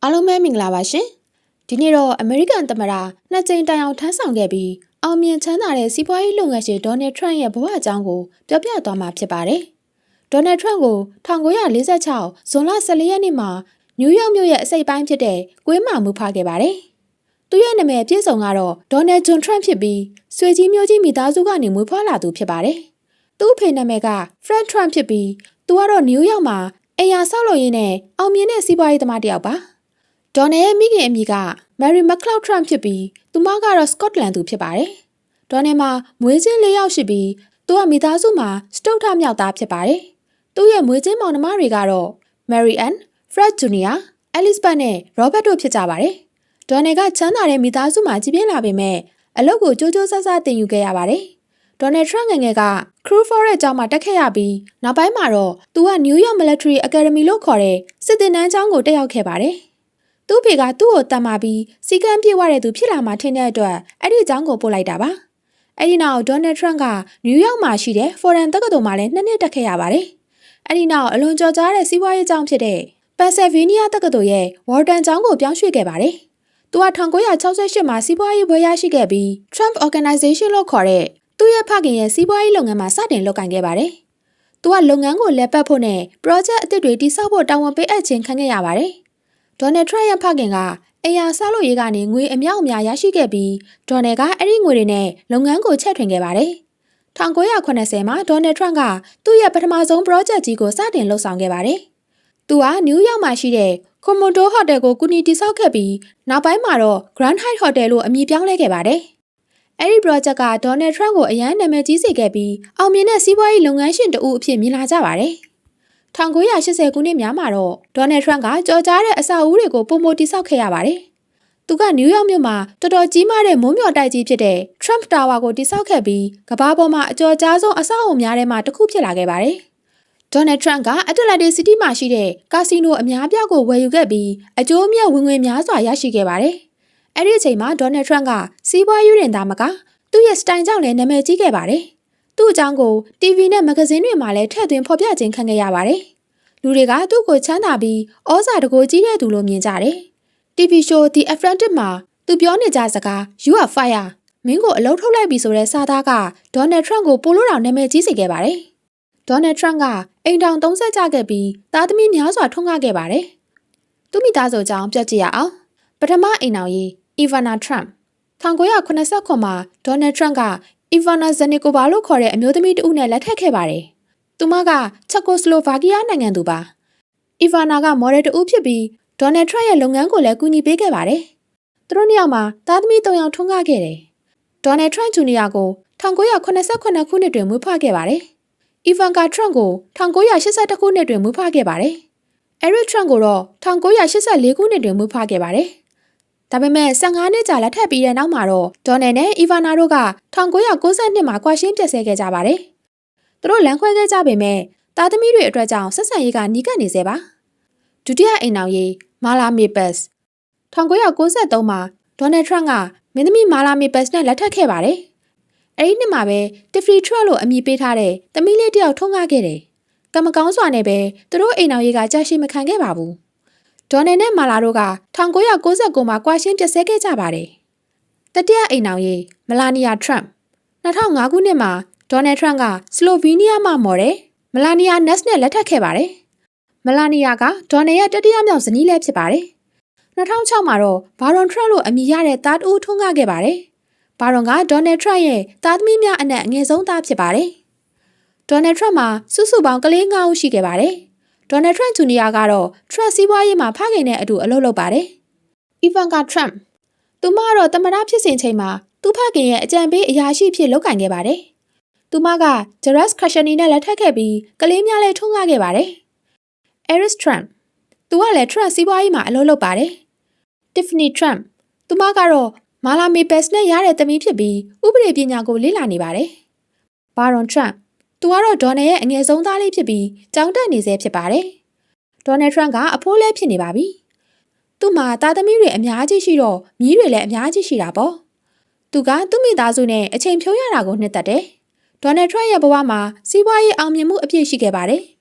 အားလုံးပဲမင်္ဂလာပါရှင်ဒီနေ့တော့အမေရိကန်သမ္မတနှစ်ကြိမ်တိုင်အောင်ထမ်းဆောင်ခဲ့ပြီးအောင်မြင်ချမ်းသာတဲ့စီးပွားရေးလုပ်ငန်းရှင်ဒေါ်နယ်ထရန့်ရဲ့ဘဝအကြောင်းကိုပြောပြသွားမှာဖြစ်ပါတယ်ဒေါ်နယ်ထရန့်ကို1946ဇွန်လ14ရက်နေ့မှာနယူးယောက်မြို့ရဲ့အစိပ်ပိုင်းဖြစ်တဲ့ကွေးမှာမူဖခဲ့ပါတယ်သူရဲ့နာမည်အပြည့်စုံကတော့ဒေါ်နယ်ဂျွန်ထရန့်ဖြစ်ပြီးဆွေကြီးမျိုးကြီးမိသားစုကနေမွေးဖွားလာသူဖြစ်ပါတယ်သူ့အဖေနာမည်ကဖရက်ထရန့်ဖြစ်ပြီးသူကတော့နယူးယောက်မှာအိမ်ယာဆောက်လုပ်ရင်းနဲ့အောင်မြင်တဲ့စီးပွားရေးသမားတစ်ယောက်ပါဒေါ်နယ်ရဲ့မိခင်အမည်ကမယ်ရီမက်ခလောက်ထရန့်ဖြစ်ပြီးသူမကတော့စကော့တလန်သူဖြစ်ပါတယ်။ဒေါ်နယ်မှာမွေးချင်း၄ယောက်ရှိပြီးသူကမိသားစုမှာစတုတ်ထမြောက်သားဖြစ်ပါတယ်။သူ့ရဲ့မွေးချင်းမောင်နှမတွေကတော့မယ်ရီအန်၊ဖရက်ဂျူနီယာ၊အဲလစ်ဘတ်နဲ့ရောဘတ်တို့ဖြစ်ကြပါတယ်။ဒေါ်နယ်ကချမ်းသာတဲ့မိသားစုမှာကြီးပြင်းလာပေမဲ့အလုပ်ကိုကြိုးကြိုးဆဆသင်ယူခဲ့ရပါတယ်။ဒေါ်နယ်ထရန့်ငယ်ငယ်ကခရူဖော်ရဲ့ကျောင်းမှာတက်ခဲ့ရပြီးနောက်ပိုင်းမှာတော့သူကနယူးယောက် Military Academy လို့ခေါ်တဲ့စစ်သင်တန်းကျောင်းကိုတက်ရောက်ခဲ့ပါတယ်။သူ့ဖေကသူ့ကိုတတ်မှပြီးစီကံပြေးသွားတဲ့သူဖြစ်လာမှထင်တဲ့အတွက်အဲ့ဒီအကြောင်းကိုပို့လိုက်တာပါအဲ့ဒီနောက်ဒေါ်နယ်ထရန့်ကနယူးယောက်မှာရှိတဲ့ဖော်ရန်တက္ကသိုလ်မှာလည်း2နှစ်တက်ခဲ့ရပါတယ်အဲ့ဒီနောက်အလွန်ကြော်ကြားတဲ့စီးပွားရေးကျောင်းဖြစ်တဲ့ပန်ဆယ်ဗေးနီးယားတက္ကသိုလ်ရဲ့ဝါ်တန်ကျောင်းကိုပြောင်းရွှေ့ခဲ့ပါတယ်သူက1968မှာစီးပွားရေးဘွဲ့ရရှိခဲ့ပြီး Trump Organization လို့ခေါ်တဲ့သူ့ရဲ့ဖခင်ရဲ့စီးပွားရေးလုပ်ငန်းမှာစတင်လုပ်ကိုင်ခဲ့ပါတယ်သူကလုပ်ငန်းကိုလက်ပတ်ဖို့နဲ့ project အသစ်တွေတည်ဆောက်ဖို့တာဝန်ပေးအပ်ခြင်းခံခဲ့ရပါတယ်ဒေါ်နယ်ထရန့်ရဲ့ဖခင်ကအိမ်ယာဆောက်လုပ်ရေးကနေငွေအမြောက်အများရရှိခဲ့ပြီးဒေါ်နယ်ကအဲ့ဒီငွေတွေနဲ့လုပ်ငန်းကိုချဲ့ထွင်ခဲ့ပါတယ်။1980မှာဒေါ်နယ်ထရန့်ကသူ့ရဲ့ပထမဆုံး project ကြီးကိုစတင်လှုပ်ဆောင်ခဲ့ပါတယ်။သူကနယူးယောက်မှာရှိတဲ့ Comodo Hotel ကိုကူညီတည်ဆောက်ခဲ့ပြီးနောက်ပိုင်းမှာတော့ Grand Hyatt Hotel လို့အမည်ပြောင်းလဲခဲ့ပါတယ်။အဲ့ဒီ project ကဒေါ်နယ်ထရန့်ကိုအရန်နာမည်ကြီးစေခဲ့ပြီးအောင်မြင်တဲ့စီးပွားရေးလုပ်ငန်းရှင်တဦးအဖြစ်မြင်လာကြပါတယ်။1980ခုနှစ်များမှာတော့ဒေါ်နယ်ထရန့်ကကြော်ကြားတဲ့အဆောက်အဦတွေကိုပုံမတိဆောက်ခဲ့ရပါတယ်။သူကနယူးယောက်မြို့မှာတော်တော်ကြီးမားတဲ့မိုးမျှော်တိုက်ကြီးဖြစ်တဲ့ Trump Tower ကိုတိဆောက်ခဲ့ပြီးကမ္ဘာပေါ်မှာအကျော်ကြားဆုံးအဆောက်အဦများထဲမှာတစ်ခုဖြစ်လာခဲ့ပါတယ်။ဒေါ်နယ်ထရန့်ကအတ္တလန္တိစီးတီးမှာရှိတဲ့ကာစီနိုအများပြားကိုဝယ်ယူခဲ့ပြီးအကျိုးအမြတ်ဝင်ငွေများစွာရရှိခဲ့ပါတယ်။အဲ့ဒီအချိန်မှာဒေါ်နယ်ထရန့်ကစီးပွားရေးရင်သားမကသူ့ရဲ့စတိုင်ကြောင့်လည်းနာမည်ကြီးခဲ့ပါတယ်။သူ့အကြောင်းကို TV နဲ့မဂ္ဂဇင်းတွေမှာလည်းထည့်သွင်းဖော်ပြခြင်းခံခဲ့ရပါတယ်။လူတွေကသူ့ကိုချမ်းသာပြီးဩဇာတကိုကြီးတဲ့သူလို့မြင်ကြတယ်။ TV show The Apprentice မှာသူပြောနေကြစကား You are fire မင်းကိုအလုံးထုတ်လိုက်ပြီဆိုတဲ့စာသားကဒေါ်နယ်ထရန့်ကိုပိုလို့တောင်နာမည်ကြီးစေခဲ့ပါတယ်။ဒေါ်နယ်ထရန့်ကအိမ်ထောင်30ကျခဲ့ပြီးသားသမီးများစွာထွန်းကားခဲ့ပါတယ်။သူ့မိသားစုအကြောင်းပြောကြည့်ရအောင်။ပထမအိမ်ထောင်ရေး Ivana Trump 1989မှာဒေါ်နယ်ထရန့်က Ivana Zanikova လို့ခေါ်တဲ့အမျိုးသမီးတဦးနဲ့လက်ထပ်ခဲ့ပါတယ်။သူမကချက်ကိုစလိုဗာကီးယားနိုင်ငံသူပါ။အီဗာနာကမော်ဒယ်တူဖြစ်ပြီးဒေါ်နယ်ထရန့်ရဲ့လုပ်ငန်းကိုလည်းကူညီပေးခဲ့ပါတယ်။သူတို့နှစ်ယောက်မှာသားသမီး3ယောက်ထွန်းကားခဲ့တယ်။ဒေါ်နယ်ထရန့်ဂျူနီယာကို1989ခုနှစ်တွင်မွေးဖွားခဲ့ပါတယ်။အီဗန်ကာထရန့်ကို1982ခုနှစ်တွင်မွေးဖွားခဲ့ပါတယ်။အဲရစ်ထရန့်ကိုတော့1984ခုနှစ်တွင်မွေးဖွားခဲ့ပါတယ်။ဒါပေမဲ့15နှစ်ကြာလက်ထပ်ပြီးတဲ့နောက်မှာတော့ဒေါ်နယ်နဲ့အီဗာနာတို့က1992မှာကွာရှင်းပြတ်ဆဲခဲ့ကြပါတယ်။သူတို့လမ်းခွဲခဲ့ကြပေမဲ့သားသမီးတွေအတွက်ကြောင့်ဆက်ဆံရေးကနီးကပ်နေစေပါဒုတိယအိမ်အောင်ရေးမာလာမေပတ်စ်1993မှာဒေါ်နယ်ထရန့်ကမင်းသမီးမာလာမေပတ်စ်နဲ့လက်ထပ်ခဲ့ပါတယ်အဲဒီနှစ်မှာပဲတစ်ဖရီထရန့်လို့အမည်ပေးထားတဲ့သမီးလေးတယောက်ထွန်းကားခဲ့တယ်ကမကောင်းစွာနဲ့ပဲသူတို့အိမ်အောင်ရေးကကြာရှည်မခံခဲ့ပါဘူးဒေါ်နယ်နဲ့မာလာတို့က1999မှာကွာရှင်းပြတ်ဆဲခဲ့ကြပါတယ်တတိယအိမ်အောင်ရေးမလာနီယာထရန့်2005ခုနှစ်မှာဒေါ်နယ်ထရန့်ကစလိုဗီးနီးယားမှာမော်တယ်မလာနီယာနက်စ်နဲ့လက်ထပ်ခဲ့ပါတယ်။မလာနီယာကဒေါ်နယ်ရဲ့တတိယမြောက်ဇနီးလည်းဖြစ်ပါတယ်။2006မှာတော့ဘာရွန်ထရန့်လို့အမည်ရတဲ့သားတဦးထွန်းကားခဲ့ပါတယ်။ဘာရွန်ကဒေါ်နယ်ထရန့်ရဲ့သားသမီးများအနက်အငယ်ဆုံးသားဖြစ်ပါတယ်။ဒေါ်နယ်ထရန့်မှာစုစုပေါင်းကလေး9ဦးရှိခဲ့ပါတယ်။ဒေါ်နယ်ထရန့်ဂျူနီယာကတော့ထရန့်စီးပွားရေးမှာဖခင်နဲ့အတူအလုပ်လုပ်ပါတယ်။အီဗန်ကာထရန့်သူမကတော့သမ္မတဖြစ်စဉ်ချိန်မှာသူ့ဖခင်ရဲ့အကြံပေးအရာရှိဖြစ်လုပ်ကိုင်ခဲ့ပါတယ်။သူမကဂျရက်စ်ခရှနီနဲ့လက်ထပ်ခဲ့ပြီးကလေးများလည်းထွန်းကားခဲ့ပါတယ်။ Eris Trump သူကလည်း Trump စီးပွားရေးမှာအလုပ်လုပ်ပါတယ်။ Tiffany Trump သူမကတော့မာလာမေပတ်စ်နဲ့ရတဲ့သမီးဖြစ်ပြီးဥပဒေပညာကိုလေ့လာနေပါတယ်။ Baron Trump သူကတော့ဒေါ်နယ်ရဲ့အငယ်ဆုံးသားလေးဖြစ်ပြီးကျောင်းတက်နေဆဲဖြစ်ပါတယ်။ဒေါ်နယ်ထရန့်ကအဖိုးလည်းဖြစ်နေပါပြီ။သူ့မှာသားသမီးတွေအများကြီးရှိတော့မြီးတွေလည်းအများကြီးရှိတာပေါ့။သူကသူ့မိသားစုနဲ့အချိန်ဖြုံးရတာကိုနှစ်သက်တယ်။ဒေါ်နယ်ထရန့်ရဲ့ဘဝမှာစီးပွားရေးအောင်မြင်မှုအပြည့်ရှိခဲ့ပါတယ်။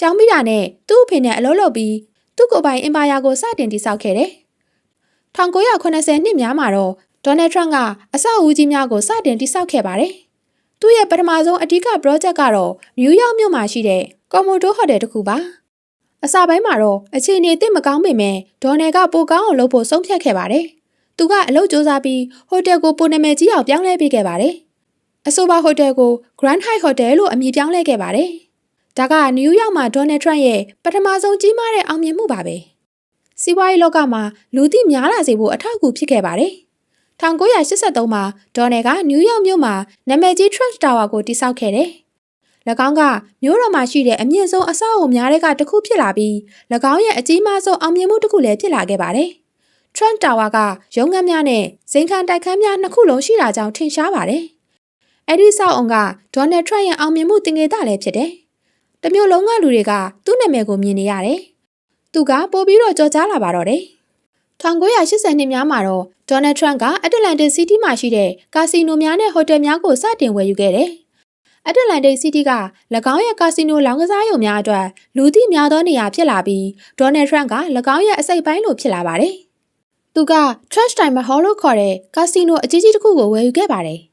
ကျောင်းမိတာနဲ့သူ့အဖေနဲ့အလုပ်လုပ်ပြီးသူ သူ့ကိုယ်ပိုင်အင်ပါယာကိုစတင်တည်ဆောက်ခဲ့တယ်။1980နှစ်များမှာတော့ဒေါ်နယ်ထရန့်ကအဆောက်အဦကြီးများကိုစတင်တည်ဆောက်ခဲ့ပါတယ်။သူ့ရဲ့ပထမဆုံးအဓိက project ကတော့နယူးယောက်မြို့မှာရှိတဲ့ကော်မိုဒိုဟိုတယ်တစ်ခုပါ။အစပိုင်းမှာတော့အခြေအနေသိပ်မကောင်းပေမဲ့ဒေါ်နယ်ကပိုကောင်းအောင်လုပ်ဖို့ဆုံးဖြတ်ခဲ့ပါတယ်။သူကအလုပ်စ조사ပြီးဟိုတယ်ကိုပိုနာမည်ကြီးအောင်ပြောင်းလဲပေးခဲ့ပါတယ်။အဆိုပါဟိုတယ်ကို Grand Hyatt Hotel လို့အမည်ပြောင်းလဲခဲ့ပါတယ်။ဒါကနယူးယောက်မှာဒေါ်နယ်ထရန့်ရဲ့ပထမဆုံးကြီးမားတဲ့အောင်မြင်မှုပါပဲ။စီးပွားရေးလောကမှာလူသိများလာစေဖို့အထောက်အကူဖြစ်ခဲ့ပါတယ်။1983မှာဒေါ်နယ်ကနယူးယောက်မြို့မှာနာမည်ကြီး Trump Tower ကိုတည်ဆောက်ခဲ့တယ်။၎င်းကမြို့တော်မှာရှိတဲ့အမြင့်ဆုံးအဆောက်အအုံများတဲ့ကတစ်ခုဖြစ်လာပြီး၎င်းရဲ့အကြီးမားဆုံးအောင်မြင်မှုတစ်ခုလည်းဖြစ်လာခဲ့ပါတယ်။ Trump Tower ကရုံးခန်းများနဲ့ဇိမ်ခံတိုက်ခန်းများနှစ်ခုလုံးရှိတာကြောင့်ထင်ရှားပါတယ်။အဲ့ဒီဆောက်အုံကဒေါ်နယ်ထရန့်ရဲ့အောင်မြင်မှုတင်ငယ်တာလည်းဖြစ်တယ်။တမျိုးလုံးကလူတွေကသူ့နာမည်ကိုမြင်နေရတယ်။သူကပို့ပြီးတော့ကြော်ကြားလာပါတော့တယ်။1980နှစ်များမှာတော့ဒေါ်နယ်ထရန့်ကအတ္တလန္တစ်စီးတီးမှာရှိတဲ့ကာစီနိုများနဲ့ဟိုတယ်များကိုစတင်ဝယ်ယူခဲ့တယ်။အတ္တလန္တစ်စီးတီးက၎င်းရဲ့ကာစီနိုလောင်းကစားရုံများအတွက်လူသိများသောနေရာဖြစ်လာပြီးဒေါ်နယ်ထရန့်က၎င်းရဲ့အစိတ်ပိုင်းလိုဖြစ်လာပါတယ်။သူက Trust Timer Hall လို့ခေါ်တဲ့ကာစီနိုအကြီးကြီးတစ်ခုကိုဝယ်ယူခဲ့ပါတယ်။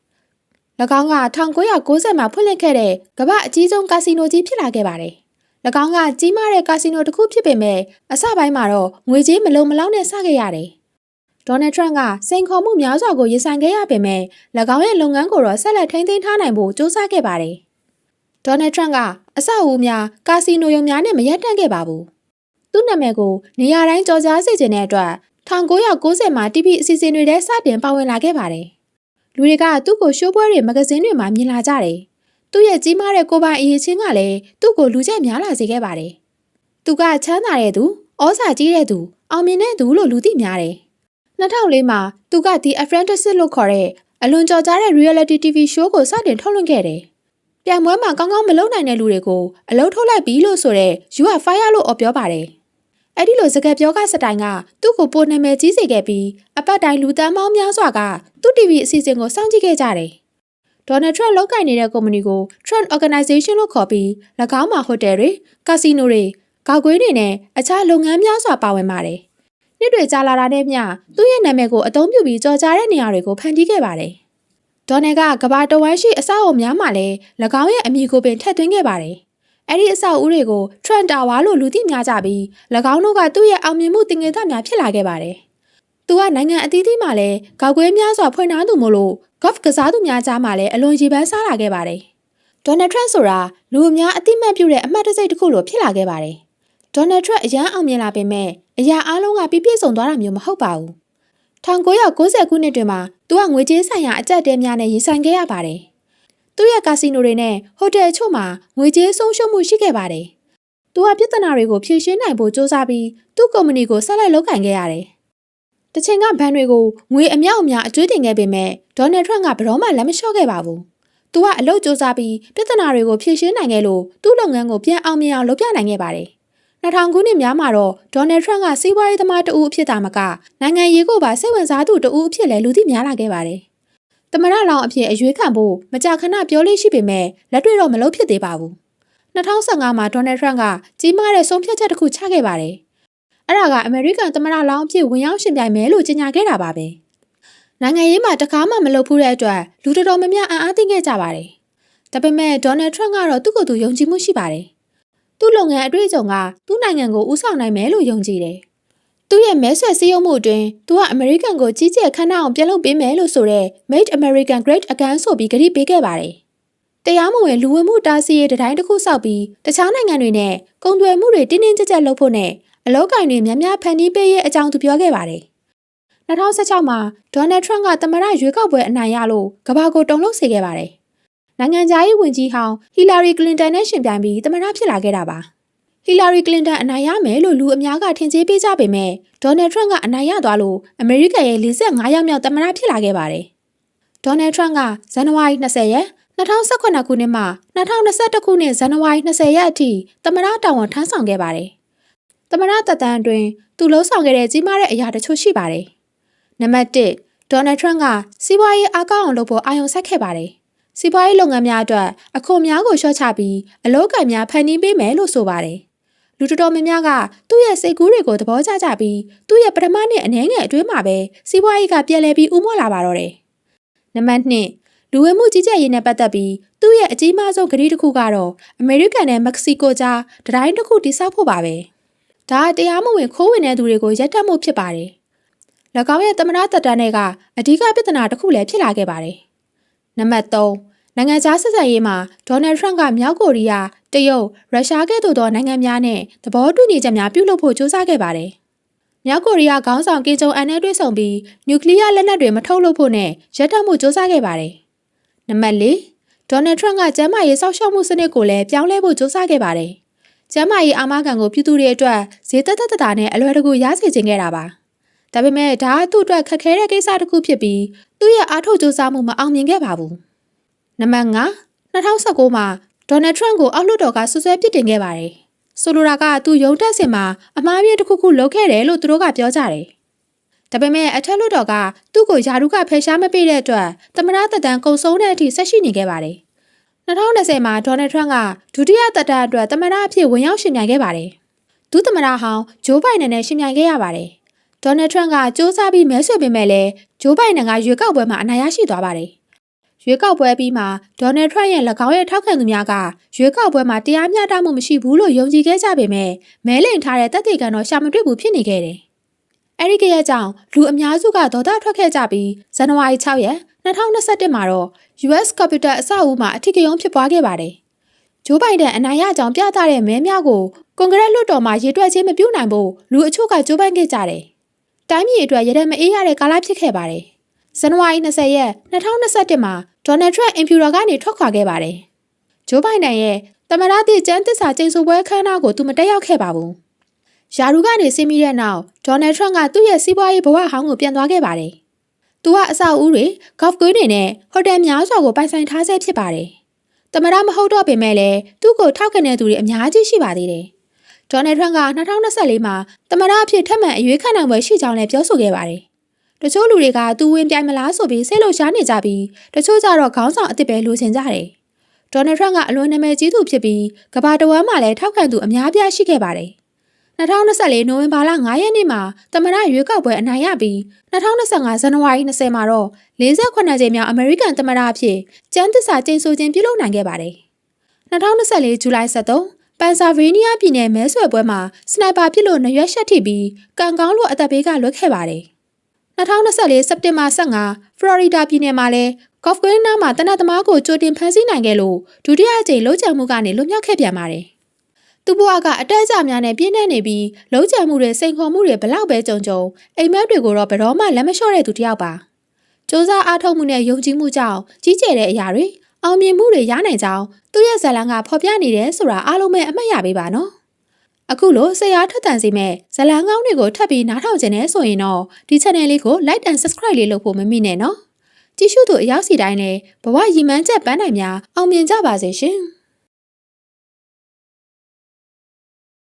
၎င်းက1990မှာဖွင့်လှစ်ခဲ့တဲ့ကမ္ဘာအကြီးဆုံးကာစီနိုကြီးဖြစ်လာခဲ့ပါတယ်။၎င်းကကြီးမားတဲ့ကာစီနိုတစ်ခုဖြစ်ပေမဲ့အစပိုင်းမှာတော့ငွေကြေးမလုံမလောက်နဲ့စခဲ့ရတယ်။ဒေါ်နယ်ထရန့်ကစိန်ခေါ်မှုများစွာကိုရင်ဆိုင်ခဲ့ရပေမဲ့၎င်းရဲ့လုပ်ငန်းကိုတော့ဆက်လက်ထိန်းသိမ်းထားနိုင်ဖို့ကြိုးစားခဲ့ပါတယ်။ဒေါ်နယ်ထရန့်ကအဆောက်အဦများကာစီနိုရုံများနဲ့မရပ်တန့်ခဲ့ပါဘူး။သူ့နာမည်ကိုနေရာတိုင်းကြော်ကြားစေခြင်းတဲ့အတွက်1990မှာ TV အစီအစဉ်တွေထဲစတင်ပါဝင်လာခဲ့ပါတယ်။လူတွေကသူ့ကိုရှိုးပွဲတွေမဂဇင်းတွေမှာမြင်လာကြတယ်။သူ့ရဲ့ကြီးမားတဲ့ကိုယ်ပိုင်အရေးချင်းကလည်းသူ့ကိုလူကြိုက်များလာစေခဲ့ပါတယ်။သူကချမ်းသာတဲ့သူ၊ဩဇာကြီးတဲ့သူ၊အောင်မြင်တဲ့သူလို့လူသိများတယ်။2004မှာသူက The Apprentice လို့ခေါ်တဲ့အလွန်ကြော်ကြားတဲ့ reality TV show ကိုစတင်ထုတ်လွှင့်ခဲ့တယ်။ပြိုင်ပွဲမှာကောင်းကောင်းမလုပ်နိုင်တဲ့လူတွေကိုအလုပ်ထုတ်လိုက်ပြီလို့ဆိုတဲ့ You are fired လို့ပြောပါတယ်။အဲ့ဒီလိုစကားပြောကစတိုင်ကသူ့ကိုပိုနာမည်ကြီးစေခဲ့ပြီးအပတ်တိုင်းလူသန်းပေါင်းများစွာကသူ့ TV အစီအစဉ်ကိုစောင့်ကြည့်ခဲ့ကြတယ်။ဒေါ်နယ်ထရန့်လုပ်ကိုင်နေတဲ့ကုမ္ပဏီကို Trump Organization လို့ခေါ်ပြီး၎င်းမှာဟိုတယ်တွေ၊ကာစီနိုတွေ၊ဂေါက်ကွင်းတွေနဲ့အခြားလုပ်ငန်းများစွာပါဝင်ပါတယ်။နှစ်တွေကြာလာတာနဲ့မျှသူ့ရဲ့နာမည်ကိုအသုံးပြုပြီးကြော်ကြားတဲ့နေရာတွေကိုဖန်တီးခဲ့ပါတယ်။ဒေါ်နယ်ကကမ္ဘာတဝန်းရှိအဆောက်အအုံများမှာလည်း၎င်းရဲ့အမည်ကိုပင်ထည့်သွင်းခဲ့ပါတယ်။အဲ့ဒီအဆောက်အဦတွေကို Trump Tower လို့လူသိများကြပြီး၎င်းတို့ကသူ့ရဲ့အောင်မြင်မှုတင်ငယ်တာများဖြစ်လာခဲ့ပါတယ်။သူကနိုင်ငံအသီးသီးမှာလည်းဂေါက်ကွင်းများစွာဖွင့်ထားသူမို့လို့ golf ကစားသူများကြားမှာလည်းအလွန်ရေပန်းစားလာခဲ့ပါတယ်။ဒေါ်နယ်ထရန့်ဆိုတာလူအများအသိမှတ်ပြုတဲ့အမှတ်တရတစ်ခုလိုဖြစ်လာခဲ့ပါတယ်။ဒေါ်နယ်ထရန့်အရန်အောင်မြင်လာပေမဲ့အရာအားလုံးကပြည့်စုံသွားတာမျိုးမဟုတ်ပါဘူး။1990ခုနှစ်တွင်မှာသူကငွေကြေးဆိုင်ရာအကျပ်တဲများနဲ့ရင်ဆိုင်ခဲ့ရပါတယ်။သူ့ရဲ့ကာစီနိုတွေနဲ့ဟိုတယ်အချို့မှာငွေကြေးဆုံးရှုံးမှုရှိခဲ့ပါတယ်။သူကပြဿနာတွေကိုဖြေရှင်းနိုင်ဖို့စ조사ပြီးသူ့ကုမ္ပဏီကိုဆက်လက်လုပ်ကိုင်ခဲ့ရတယ်။တချိန်ကဘဏ်တွေကိုငွေအမြောက်အများအကျွေးတင်ခဲ့ပေမဲ့ဒေါ်နယ်ထရန့်ကဘယ်တော့မှလက်မလျှော့ခဲ့ပါဘူး။သူကအလုပ်စ조사ပြီးပြဿနာတွေကိုဖြေရှင်းနိုင်ခဲ့လို့သူ့လုပ်ငန်းကိုပြန်အောင်မြင်အောင်လုပ်ပြနိုင်ခဲ့ပါတယ်။2000ခုနှစ်များမှာတော့ဒေါ်နယ်ထရန့်ကစီးပွားရေးသမားတဦးအဖြစ်သာမကနိုင်ငံရေးကိုပါစိတ်ဝင်စားသူတဦးအဖြစ်လည်းလူသိများလာခဲ့ပါတယ်။သမ္မတလောင်းအဖြစ်အရွေးခံဖို့မကြာခဏပြောလို့ရှိပေမဲ့လက်တွေ့တော့မလုပ်ဖြစ်သေးပါဘူး။2015မှာဒေါ်နယ်ထရန့်ကကြီးမားတဲ့ဆုံးဖြတ်ချက်တစ်ခုချခဲ့ပါတယ်။အဲ့ဒါကအမေရိကန်သမ္မတလောင်းအဖြစ်ဝင်ရောက်ရှင်ပြိုင်မယ်လို့ကြေညာခဲ့တာပါပဲ။နိုင်ငံရေးမှာတခါမှမလုပ်ဘူးတဲ့အတွက်လူတော်တော်များများအံ့အားသင့်ခဲ့ကြပါတယ်။ဒါပေမဲ့ဒေါ်နယ်ထရန့်ကတော့သူ့ကိုယ်သူယုံကြည်မှုရှိပါတယ်။သူ့လုပ်ငန်းအတွေ့အကြုံကသူ့နိုင်ငံကိုဦးဆောင်နိုင်မယ်လို့ယုံကြည်တယ်။သူ့ရဲ့မဲဆွယ်စည်းရုံးမှုအတွင်းသူကအမေရိကန်ကိုကြီးကျယ်ခမ်းနားအောင်ပြန်လုပ်ပေးမယ်လို့ဆိုတဲ့ Make American Great Again ဆိုပြီးကတိပေးခဲ့ပါတယ်။တရားမဝင်လူဝင်မှုတားဆီးရေးတိုင်းတစ်ခုစောက်ပြီးတခြားနိုင်ငံတွေနဲ့ကုန်သွယ်မှုတွေတင်းတင်းကြပ်ကြပ်လုပ်ဖို့နဲ့အလုပ်ကိုင်တွေများများဖန်တီးပေးရေးအကြောင်းသူပြောခဲ့ပါတယ်။2016မှာဒေါ်နယ်ထရန့်ကသမ္မတရွေးကောက်ပွဲအနိုင်ရလို့ကမ္ဘာကိုတုန်လှုပ်စေခဲ့ပါတယ်။နိုင်ငံခြားရေးဝန်ကြီးဟောင်းဟီလာရီကလင်တန်နဲ့ရှင်ပြိုင်ပြီးသမ္မတဖြစ်လာခဲ့တာပါ။ဟီလာရီကလင်တန်အနိုင်ရမယ်လို့လူအများကထင်ကြေးပေးကြပေမဲ့ဒေါ်နယ်ထရန့်ကအနိုင်ရသွားလို့အမေရိကန်ရဲ့45ယောက်မြောက်သမ္မတဖြစ်လာခဲ့ပါတယ်။ဒေါ်နယ်ထရန့်ကဇန်နဝါရီ20ရက်2018ခုနှစ်မှ2021ခုနှစ်ဇန်နဝါရီ20ရက်အထိသမ္မတတာဝန်ထမ်းဆောင်ခဲ့ပါတယ်။သမ္မတသက်တမ်းအတွင်းသူလှုံ့ဆော်ခဲ့တဲ့ကြီးမားတဲ့အရာတချို့ရှိပါတယ်။နံပါတ်1ဒေါ်နယ်ထရန့်ကစီးပွားရေးအားကောင်းအောင်လုပ်ဖို့အာရုံစိုက်ခဲ့ပါတယ်။စီးပွားရေးလုပ်ငန်းများအတွက်အခွန်များကိုလျှော့ချပြီးအလုပ်အကိုင်များဖန်တီးပေးမယ်လို့ဆိုပါတယ်။ လူတော်များများကသူ့ရဲ့စိတ်ကူးတွေကိုသဘောကျကြပြီးသူ့ရဲ့ပထမနှစ်အနည်းငယ်အတွင်းမှာပဲစီးပွားရေးကပြန်လည်ပြီးဦးမော့လာပါတော့တယ်။နံပါတ်2လူဝင်မှုကြီးကြပ်ရေးနဲ့ပတ်သက်ပြီးသူ့ရဲ့အကြီးမားဆုံးကတိတစ်ခုကတော့အမေရိကန်နဲ့မက္ကဆီကိုကြားတံတိုင်းတစ်ခုတည်ဆောက်ဖို့ပါပဲ။ဒါတရားမဝင်ခိုးဝင်တဲ့သူတွေကိုရပ်တန့်မှုဖြစ်ပါတယ်။၎င်းရဲ့သမ္မတသက်တမ်းတွေကအဓိကပြဿနာတစ်ခုလည်းဖြစ်လာခဲ့ပါတယ်။နံပါတ်3နိုင်ငံခြားဆက်ဆံရေးမှာဒေါ်နယ်ထရန့်ကမြောက်ကိုရီးယားတရုတ်ရုရှားကဲ့သို့သောနိုင်ငံများနဲ့သဘောတူညီချက်များပြုလုပ်ဖို့ကြိုးစားခဲ့ပါတယ်။မြောက်ကိုရီးယားခေါင်းဆောင်ကင်ဂျုံအန်နဲ့တွေ့ဆုံပြီးနျူကလ িয়ার လက်နက်တွေမထုတ်လုပ်ဖို့နဲ့ရပ်တန့်မှုကြိုးစားခဲ့ပါတယ်။နံပါတ်4ဒေါ်နယ်ထရန့်ကကျန်းမာရေးစောင့်ရှောက်မှုစနစ်ကိုလည်းပြောင်းလဲဖို့ကြိုးစားခဲ့ပါတယ်။ကျန်းမာရေးအာမခံကိုပြည်သူတွေအတွက်ဈေးသက်သက်သာနဲ့အလွယ်တကူရစေချင်ခဲ့တာပါ။ဒါပေမဲ့ဒါကသူ့အတွက်ခက်ခဲတဲ့ကိစ္စတစ်ခုဖြစ်ပြီးသူ့ရဲ့အားထုတ်ကြိုးစားမှုမအောင်မြင်ခဲ့ပါဘူး။နံပါတ်5 2019မှာဒေါ်နယ်ထရန့်ကိုအောက်လွှတ်တော်ကဆွဆွဲပစ်တင်ခဲ့ပါတယ်။ဆိုလိုတာကသူရုံးတက်စင်မှာအမှားပြတစ်ခုခုလုပ်ခဲ့တယ်လို့သူတို့ကပြောကြတယ်။ဒါပေမဲ့အထက်လွှတ်တော်ကသူ့ကိုယာရုကဖယ်ရှားမပေးတဲ့အတွက်သမ္မတသက်တမ်းကုန်ဆုံးတဲ့အထိဆက်ရှိနေခဲ့ပါတယ်။2020မှာဒေါ်နယ်ထရန့်ကဒုတိယသက်တမ်းအတွက်သမ္မတအဖြစ်ဝင်ရောက်ရှင်ပြိုင်ခဲ့ပါတယ်။ဒုသမ္မတဟောင်းဂျိုးဘိုင်ဒန်နဲ့ရှင်ပြိုင်ခဲ့ရပါတယ်။ဒေါ်နယ်ထရန့်ကစ조사ပြီးမဲဆွယ်ပေမဲ့လည်းဂျိုးဘိုင်ဒန်ကရွေးကောက်ပွဲမှာအနိုင်ရရှိသွားပါတယ်။ရွေးကောက်ပွဲပြီးမှာဒေါ်နယ်ထရန့်ရဲ့၎င်းရဲ့ထောက်ခံသူများကရွေးကောက်ပွဲမှာတရားမျှတမှုမရှိဘူးလို့ယုံကြည်ခဲ့ကြပေမဲ့မဲလိမ်ထားတဲ့တပ်တွေကရှာမတွေ့ဘူးဖြစ်နေခဲ့တယ်။အဲဒီကရဲ့ကြောင့်လူအများစုကဒေါသထွက်ခဲ့ကြပြီးဇန်နဝါရီ6ရက်2021မှာတော့ US Capitol အဆောက်အဦမှာအထူးကရုံးဖြစ်ပွားခဲ့ပါတယ်။ဂျိုးဘိုင်ဒန်အနိုင်ရကြောင်းပြသတဲ့မဲများကိုကွန်ဂရက်လွှတ်တော်မှာရေတွက်ခြင်းမပြုနိုင်ဖို့လူအချို့ကကြိုးပမ်းခဲ့ကြတယ်။တိုင်းပြည်အတွက်ရတဲ့မအေးရတဲ့ကာလဖြစ်ခဲ့ပါတယ်။ဇန်နဝါရီ20ရက်2021မှာဒေါ်နယ်ထရန့်အင်ဖြူတော်ကနေထွက်ခွာခဲ့ပါတယ်။ဂျိုးဘိုင်ဒန်ရဲ့သမ္မတသစ်ကျမ်းသစ္စာကျိန်ဆိုပွဲအခမ်းအနားကိုသူမတက်ရောက်ခဲ့ပါဘူး။ယာရုကနေဆင်းပြီးတဲ့နောက်ဒေါ်နယ်ထရန့်ကသူ့ရဲ့စီးပွားရေးဘဝဟောင်းကိုပြန်သွားခဲ့ပါတယ်။သူကအဆောက်အဦတွေ၊ဂေါ့ဖ်ကွင်းတွေနဲ့ဟိုတယ်များစွာကိုပိုင်ဆိုင်ထားဆဲဖြစ်ပါတယ်။သမ္မတမဟုတ်တော့ပေမဲ့လည်းသူ့ကိုထောက်ခံတဲ့သူတွေအများကြီးရှိပါသေးတယ်။ဒေါ်နယ်ထရန့်က2024မှာသမ္မတအဖြစ်ထပ်မံအရွေးခံနိုင်ပွဲရှိကြောင်းလည်းပြောဆိုခဲ့ပါတယ်။တချို့လူတွေကသူဝင်ပြိုင်မလားဆိုပြီးစိတ်လှုပ်ရှားနေကြပြီးတချို့ကျတော့ခေါင်းဆောင်အစ်စ်ပဲလိုချင်ကြတယ်။ဒေါ်နယ်ထရန့်ကအလွန်နာမည်ကြီးသူဖြစ်ပြီးကမ္ဘာတဝန်းမှာလည်းထောက်ခံသူအများပြားရှိခဲ့ပါတယ်။2024နိုဝင်ဘာလ9ရက်နေ့မှာသမ္မတရွေးကောက်ပွဲအနိုင်ရပြီး2025ဇန်နဝါရီ20မှာတော့48ကြိမ်မြောက်အမေရိကန်သမ္မတအဖြစ်ကျမ်းသစ္စာကျိန်ဆိုခြင်းပြုလုပ်နိုင်ခဲ့ပါတယ်။2024ဇူလိုင်23ပန်ဆာဗေးနီးယားပြည်နယ်မဲဆွယ်ပွဲမှာစနိုက်ပါပစ်လို့နှရွက်ရှက်ထိပြီးကံကောင်းလို့အသက်ဘေးကလွတ်ခဲ့ပါတယ်။2024စက်တင်ဘာ15ဖလော်ရီဒါပြည်နယ်မှာလည်းဂေါ့ဖ်ကွင်းနားမှာတနက်သမားကိုကြိုတင်ဖမ်းဆီးနိုင်ခဲ့လို့ဒုတိယအကြိမ်လုံးချမှုကနေလွတ်မြောက်ခဲ့ပြန်ပါတယ်။သူ့ဘဝကအတက်အကျများနဲ့ပြင်းထန်နေပြီးလုံးချမှုတွေစိန်ခေါ်မှုတွေဘလောက်ပဲကြုံအိမ်မက်တွေကိုတော့ဘယ်တော့မှလက်မလျှော့တဲ့သူတစ်ယောက်ပါ။စ조사အားထုတ်မှုနဲ့ယုံကြည်မှုကြောင့်ကြီးကျယ်တဲ့အရာတွေအောင်မြင်မှုတွေရနိုင်ကြောင်းသူ့ရဲ့ဇာတ်လမ်းကဖော်ပြနေတယ်ဆိုတာအားလုံးပဲအမှတ်ရပေးပါနော်။အခုလိုစိတ်အားထက်သန်စေမဲ့ဇာတ်လမ်းကောင်းတွေကိုထပ်ပြီးနားထောင်ခြင်းနဲ့ဆိုရင်တော့ဒီ channel လေးကို like and subscribe လေးလုပ်ဖို့မမေ့နဲ့နော်။ကြည့်ရှုသူအရောက်စီတိုင်းလည်းဘဝရည်မှန်းချက်ပန်းနိုင်များအောင်မြင်ကြပါစေရှင်။